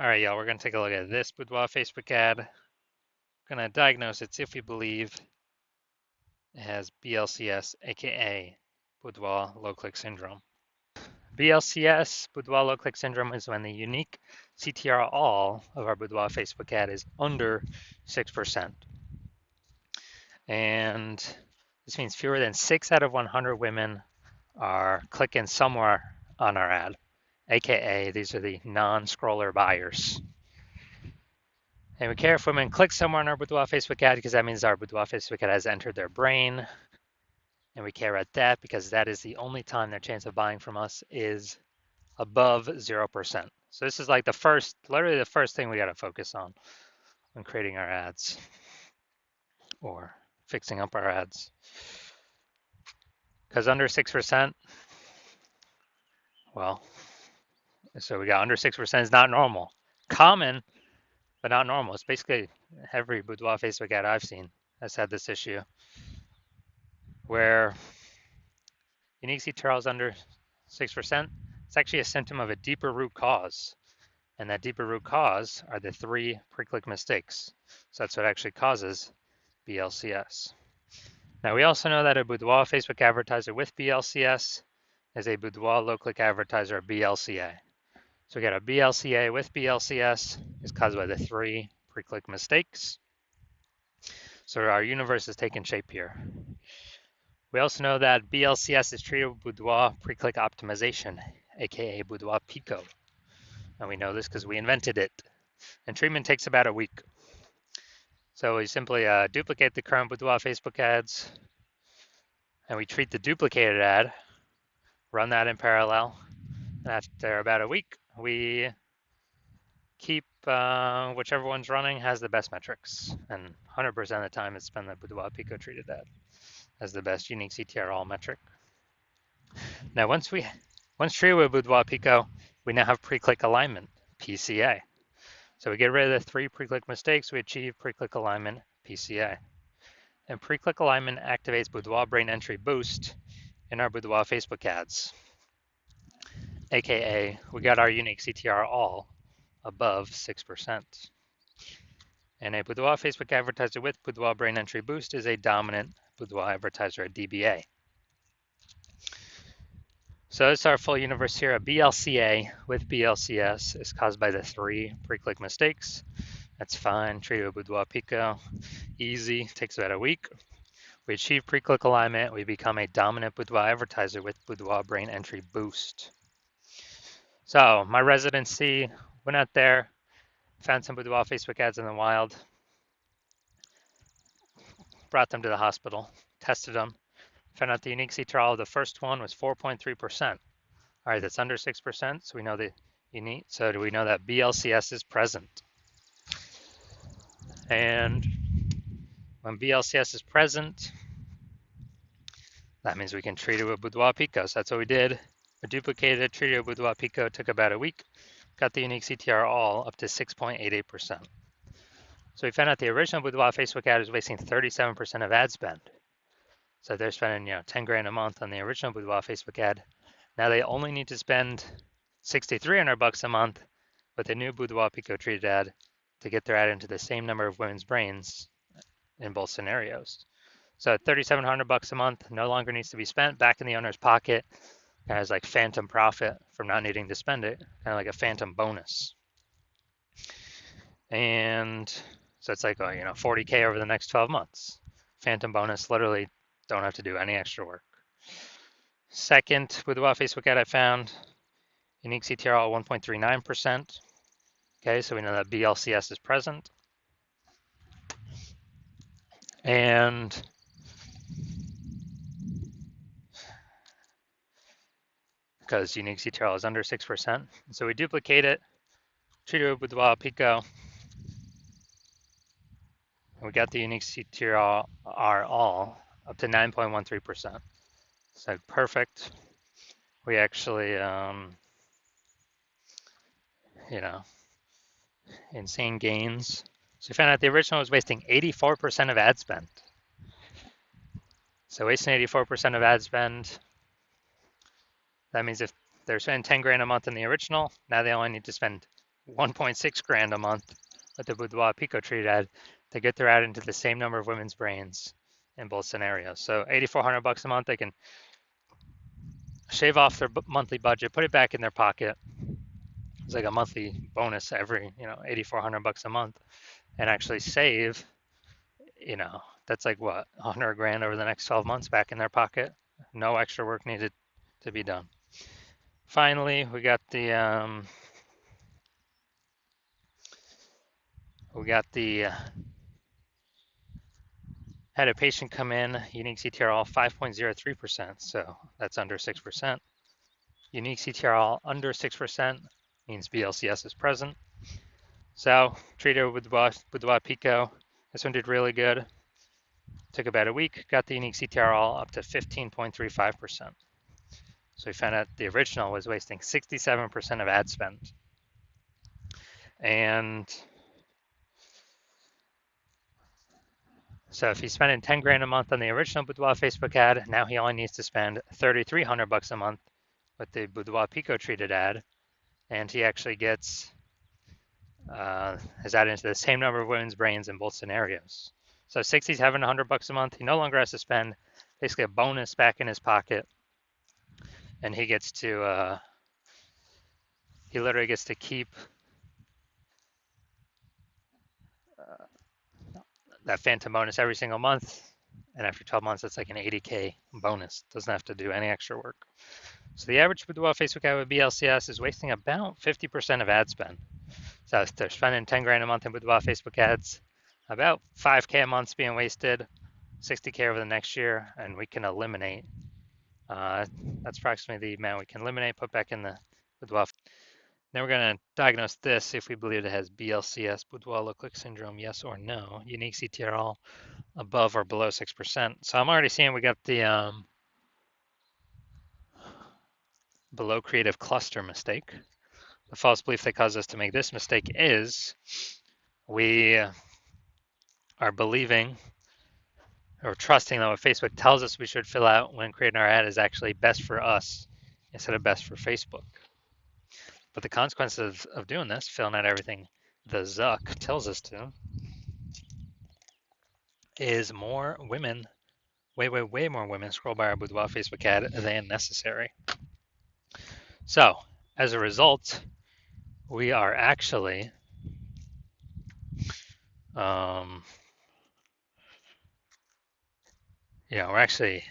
All right, y'all, we're going to take a look at this Boudoir Facebook ad. We're going to diagnose it, see if we believe it has BLCS, aka Boudoir low click syndrome. BLCS, Boudoir low click syndrome, is when the unique CTR all of our Boudoir Facebook ad is under 6%. And this means fewer than 6 out of 100 women are clicking somewhere on our ad, aka these are the non-scroller buyers. And we care if women click somewhere on our Boudoir Facebook ad because that means our Boudoir Facebook ad has entered their brain. And we care about that because that is the only time their chance of buying from us is above 0%. So this is like literally the first thing we got to focus on when creating our ads or fixing up our ads. Because under 6%, well, so we got under 6% is not normal. Common, but not normal. It's basically every Boudoir Facebook ad I've seen has had this issue where unique CTRL is under 6%. It's actually a symptom of a deeper root cause. And that deeper root cause are the 3 pre-click mistakes. So that's what actually causes BLCS. Now we also know that a Boudoir Facebook advertiser with BLCS is a Boudoir low-click advertiser, BLCA. So we got a BLCA with BLCS is caused by the 3 pre-click mistakes. So our universe is taking shape here. We also know that BLCS is treated with Boudoir pre-click optimization, aka Boudoir Pico. And we know this because we invented it. And treatment takes about a week. So we simply duplicate the current Boudoir Facebook ads, and we treat the duplicated ad, run that in parallel, and after about a week, we keep whichever one's running has the best metrics. And 100% of the time, it's been the Boudoir Pico treated ad as the best unique CTR all metric. Now, once treated with Boudoir Pico, we now have pre-click alignment, PCA. So we get rid of the 3 pre-click mistakes, we achieve pre-click alignment, PCA. And pre-click alignment activates Boudoir brain entry boost in our Boudoir Facebook ads, aka we got our unique CTR all above 6%. And a Boudoir Facebook advertiser with Boudoir brain entry boost is a dominant Boudoir advertiser, a DBA. So this is our full universe here. A BLCA with BLCS is caused by the 3 pre-click mistakes. That's fine. Treated with Boudoir Pico. Easy. Takes about a week. We achieve pre-click alignment. We become a dominant Boudoir advertiser with Boudoir brain entry boost. So my residency, went out there, found some Boudoir Facebook ads in the wild, brought them to the hospital, tested them, found out the unique CTR of the first one was 4.3%. All right, that's under 6%, so we know the unique. So do we know that BLCS is present? And when BLCS is present, that means we can treat it with Boudoir Pico. So that's what we did. We duplicated it, treated it with Boudoir Pico, took about a week, got the unique CTR all up to 6.88%. So we found out the original Boudoir Facebook ad was wasting 37% of ad spend. So they're spending 10 grand a month on the original Boudoir Facebook ad. Now they only need to spend $6,300 a month with the new Boudoir Pico treated ad to get their ad into the same number of women's brains in both scenarios. So $3,700 a month no longer needs to be spent back in the owner's pocket. Kind of has like phantom profit from not needing to spend it, kind of like a phantom bonus. And so it's like, 40K over the next 12 months. Phantom bonus, literally don't have to do any extra work. Second Boudoir Facebook ad I found, unique CTR 1.39%. Okay, so we know that BLCS is present. And because unique CTR is under 6%. So we duplicate it, treat it with Boudoir Pico. And we got the unique CTR all up to 9.13%. So perfect. We actually, insane gains. So we found out the original was wasting 84% of ad spend. So wasting 84% of ad spend, that means if they're spending 10 grand a month in the original, now they only need to spend 1.6 grand a month with the Boudoir Pico treat ad to get their ad into the same number of women's brains in both scenarios. So 8,400 bucks a month, they can shave off their monthly budget, put it back in their pocket. It's like a monthly bonus every, 8,400 bucks a month, and actually save, that's like what, 100 grand over the next 12 months back in their pocket. No extra work needed to be done. Finally, we got the had a patient come in, unique CTRL 5.03%, so that's under 6%. Unique CTRL under 6% means BLCS is present. So treated with Boudoir Pico. This one did really good. Took about a week, got the unique CTRL up to 15.35%. So we found out the original was wasting 67% of ad spend. And so if he's spending 10 grand a month on the original Boudoir Facebook ad, now he only needs to spend 3,300 bucks a month with the Boudoir Pico treated ad, and he actually gets his ad into the same number of women's brains in both scenarios. So 67 100 bucks a month. He no longer has to spend basically a bonus back in his pocket, and he gets to he literally gets to keep that phantom bonus every single month. And after 12 months, it's like an 80K bonus. Doesn't have to do any extra work. So the average Boudoir Facebook ad with BLCS is wasting about 50% of ad spend. So if they're spending 10 grand a month in Boudoir Facebook ads, about 5K a month's being wasted, 60K over the next year, and we can eliminate. That's approximately the amount we can eliminate, put back in the Boudoir. Then we're going to diagnose this, see if we believe it has BLCS, Boudoir low click syndrome, yes or no. Unique CTRL above or below 6%. So I'm already seeing we got the below creative cluster mistake. The false belief that caused us to make this mistake is we are believing or trusting that what Facebook tells us we should fill out when creating our ad is actually best for us instead of best for Facebook. But the consequence of doing this, filling out everything the Zuck tells us to, is more women, way more women scroll by our Boudoir Facebook ad than necessary. So as a result, we are actually we're actually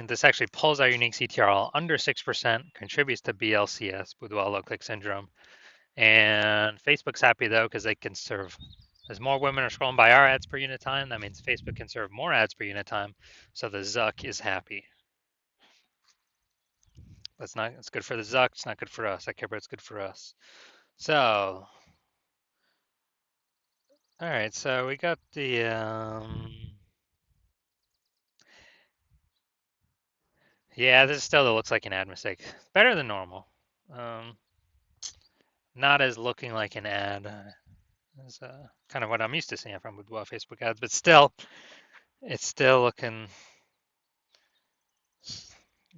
this actually pulls our unique CTRL under 6%, contributes to BLCS, Boudoir low click syndrome. And Facebook's happy though, because they can serve, as more women are scrolling by our ads per unit time, that means Facebook can serve more ads per unit time. So the Zuck is happy. It's good for the Zuck, it's not good for us. I care, but it's good for us. So, all right, so we got the, yeah, this still looks like an ad mistake. Better than normal. Not as looking like an ad as kind of what I'm used to seeing from Boudoir Facebook ads, but still, it's still looking,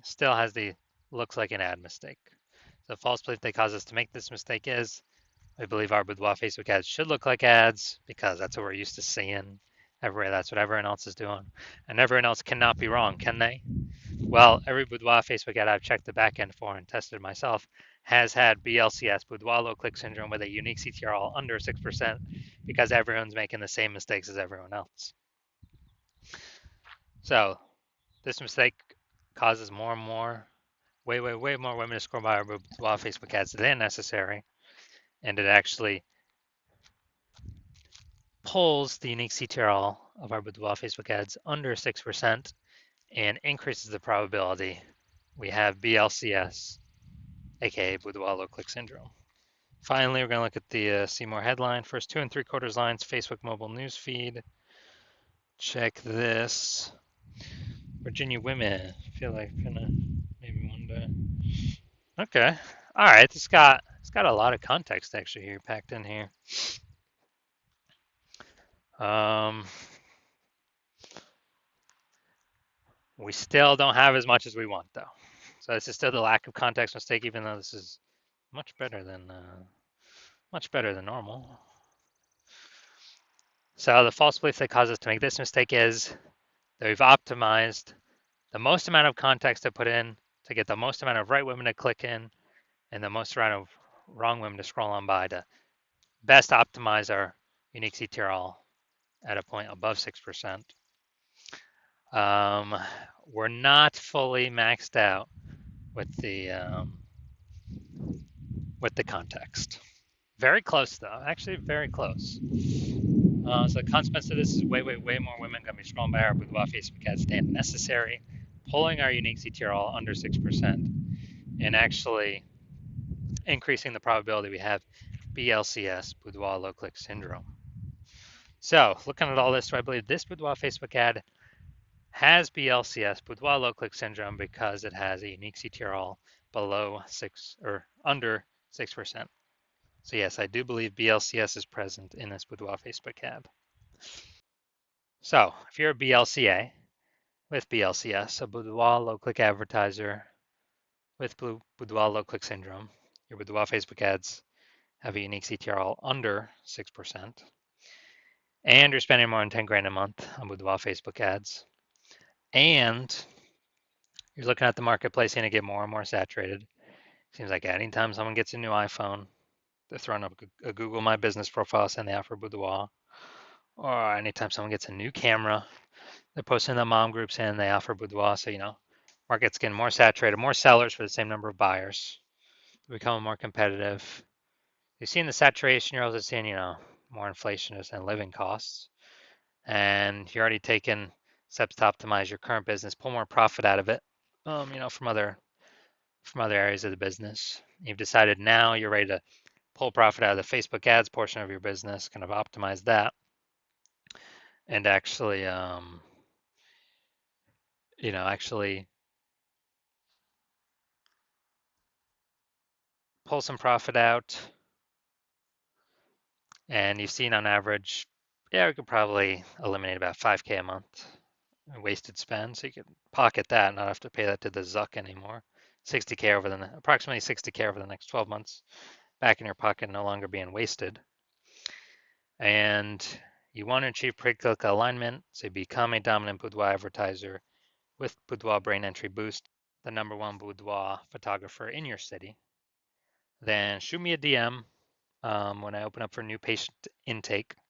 still has the looks like an ad mistake. The false belief that caused us to make this mistake is we believe our Boudoir Facebook ads should look like ads because that's what we're used to seeing everywhere. That's what everyone else is doing. And everyone else cannot be wrong, can they? Well, every Boudoir Facebook ad I've checked the backend for and tested myself has had BLCS, Boudoir low click syndrome, with a unique CTRL under 6% because everyone's making the same mistakes as everyone else. So this mistake causes more and more, way more women to scroll by our Boudoir Facebook ads than necessary, and it actually pulls the unique CTRL of our Boudoir Facebook ads under 6% and increases the probability we have BLCS, aka Boudoir low click syndrome. Finally, we're going to look at the see more headline. First 2 3/4 lines, Facebook mobile news feed. Check this. Virginia women. I feel like I'm gonna maybe one day. Okay. All right. It's got a lot of context actually here packed in here. We still don't have as much as we want though. So this is still the lack of context mistake, even though this is much better than normal. So the false belief that causes us to make this mistake is that we've optimized the most amount of context to put in to get the most amount of right women to click in and the most amount of wrong women to scroll on by to best optimize our unique CTRL at a point above 6%. We're not fully maxed out with the context. Very close though, actually very close. So the consequence of this is way more women going to be scrolling by our Boudoir Facebook ads than necessary, pulling our unique CTRL under 6%, and actually increasing the probability we have BLCS, Boudoir low click syndrome. So looking at all this, do I believe this Boudoir Facebook ad has BLCS, Boudoir low click syndrome, because it has a unique CTRL below 6 or under 6%. So yes, I do believe BLCS is present in this Boudoir Facebook ad. So if you're a BLCA with BLCS, a Boudoir low click advertiser with Boudoir low click syndrome, your Boudoir Facebook ads have a unique CTRL under 6%, and you're spending more than 10 grand a month on Boudoir Facebook ads, and you're looking at the marketplace and it get more and more saturated. Seems like anytime someone gets a new iPhone, they're throwing up a Google My Business profile saying they offer Boudoir. Or anytime someone gets a new camera, they're posting in the mom group saying they offer Boudoir. So, market's getting more saturated, more sellers for the same number of buyers. They're becoming more competitive. You've seen the saturation, you're also seeing, more inflation and living costs. And you're already taking steps to optimize your current business, pull more profit out of it, from other areas of the business. You've decided now you're ready to pull profit out of the Facebook ads portion of your business, kind of optimize that, and actually, actually pull some profit out. And you've seen on average, yeah, we could probably eliminate about 5K a month wasted spend. So you could pocket that, not have to pay that to the Zuck anymore. 60K approximately 60K over the next 12 months back in your pocket, no longer being wasted. And you want to achieve pre-click alignment, so you become a dominant Boudoir advertiser with Boudoir Brain Entry Boost, the #1 Boudoir photographer in your city. Then shoot me a DM when I open up for new patient intake.